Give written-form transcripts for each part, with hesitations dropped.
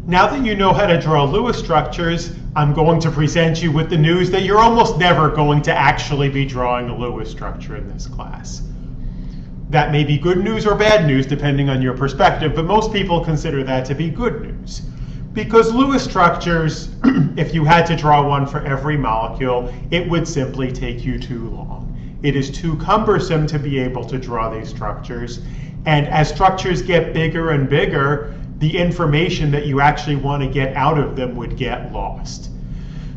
Now that you know how to draw Lewis structures, I'm going to present you with the news that you're almost never going to actually be drawing a Lewis structure in this class. That may be good news or bad news depending on your perspective, but most people consider that to be good news. Because Lewis structures, if you had to draw one for every molecule, it would simply take you too long. It is too cumbersome to be able to draw these structures. And as structures get bigger and bigger, the information that you actually want to get out of them would get lost.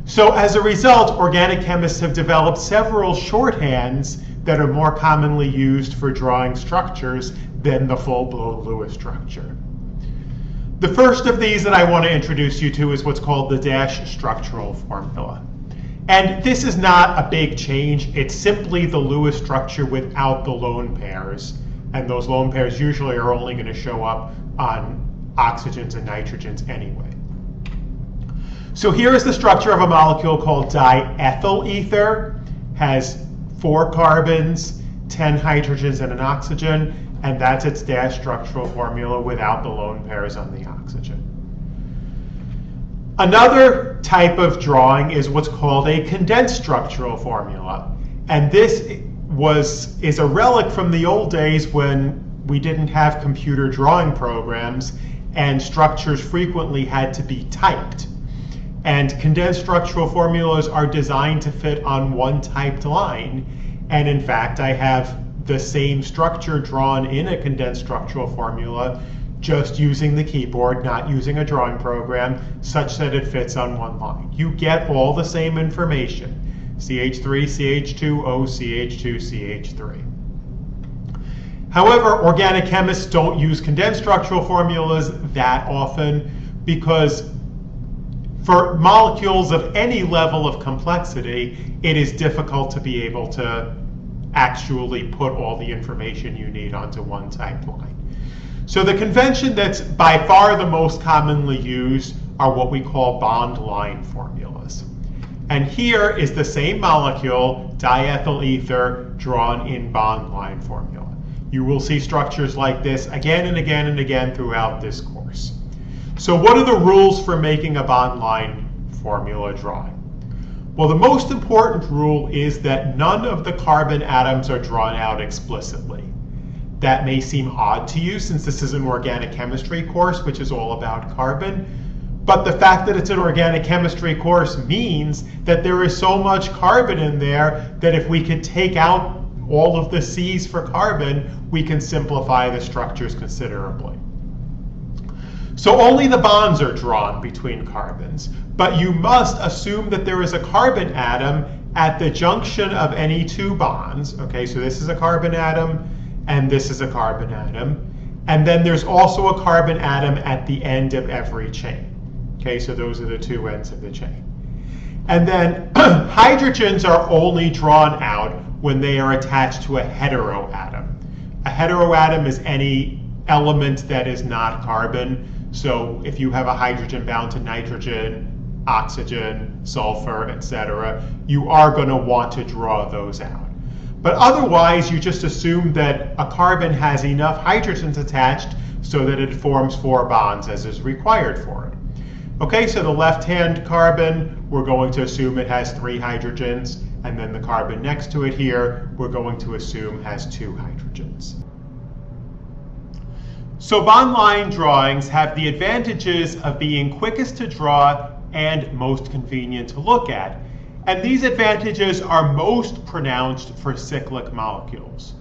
So as a result, organic chemists have developed several shorthands that are more commonly used for drawing structures than the full-blown Lewis structure. The first of these that I want to introduce you to is what's called the dash structural formula. And this is not a big change. It's simply the Lewis structure without the lone pairs. And those lone pairs usually are only going to show up on oxygens and nitrogens anyway. So here is the structure of a molecule called diethyl ether. Has 4 carbons, 10 hydrogens, and an oxygen. And that's its dash structural formula without the lone pairs on the oxygen. Another type of drawing is what's called a condensed structural formula. And this is a relic from the old days when we didn't have computer drawing programs and structures frequently had to be typed. And condensed structural formulas are designed to fit on one typed line. And in fact, I have the same structure drawn in a condensed structural formula, just using the keyboard, not using a drawing program, such that it fits on one line. You get all the same information. CH3, CH2, O, CH2, CH3. However, organic chemists don't use condensed structural formulas that often because for molecules of any level of complexity, it is difficult to be able to actually put all the information you need onto one typed line. So the convention that's by far the most commonly used are what we call bond line formulas. And here is the same molecule, diethyl ether, drawn in bond line formula. You will see structures like this again and again and again throughout this course. So what are the rules for making a bond line formula drawing? Well, the most important rule is that none of the carbon atoms are drawn out explicitly. That may seem odd to you since this is an organic chemistry course, which is all about carbon. But the fact that it's an organic chemistry course means that there is so much carbon in there that if we could take out all of the C's for carbon, we can simplify the structures considerably. So only the bonds are drawn between carbons, but you must assume that there is a carbon atom at the junction of any 2 bonds. Okay, so this is a carbon atom, and this is a carbon atom. And then there's also a carbon atom at the end of every chain. Okay, so those are the 2 ends of the chain. And then hydrogens are only drawn out when they are attached to a heteroatom. A heteroatom is any element that is not carbon. So if you have a hydrogen bound to nitrogen, oxygen, sulfur, etc., you are going to want to draw those out. But otherwise, you just assume that a carbon has enough hydrogens attached so that it forms 4 bonds as is required for it. Okay, so the left-hand carbon, we're going to assume it has 3 hydrogens, and then the carbon next to it here, we're going to assume has 2 hydrogens. So bond line drawings have the advantages of being quickest to draw and most convenient to look at. And these advantages are most pronounced for cyclic molecules.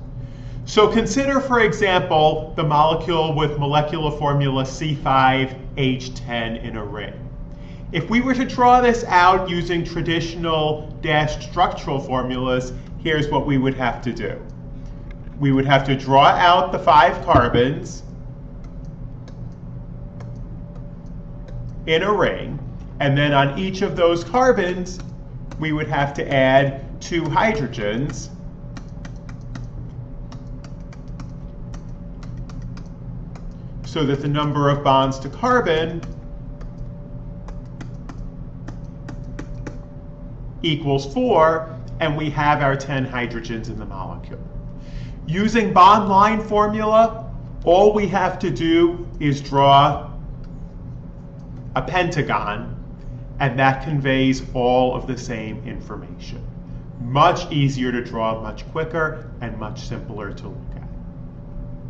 So consider, for example, the molecule with molecular formula C5H10 in a ring. If we were to draw this out using traditional dashed structural formulas, here's what we would have to do. We would have to draw out the 5 carbons in a ring, and then on each of those carbons, we would have to add 2 hydrogens so that the number of bonds to carbon equals 4, and we have our 10 hydrogens in the molecule. Using bond line formula, all we have to do is draw a pentagon, and that conveys all of the same information. Much easier to draw, much quicker, and much simpler to look at.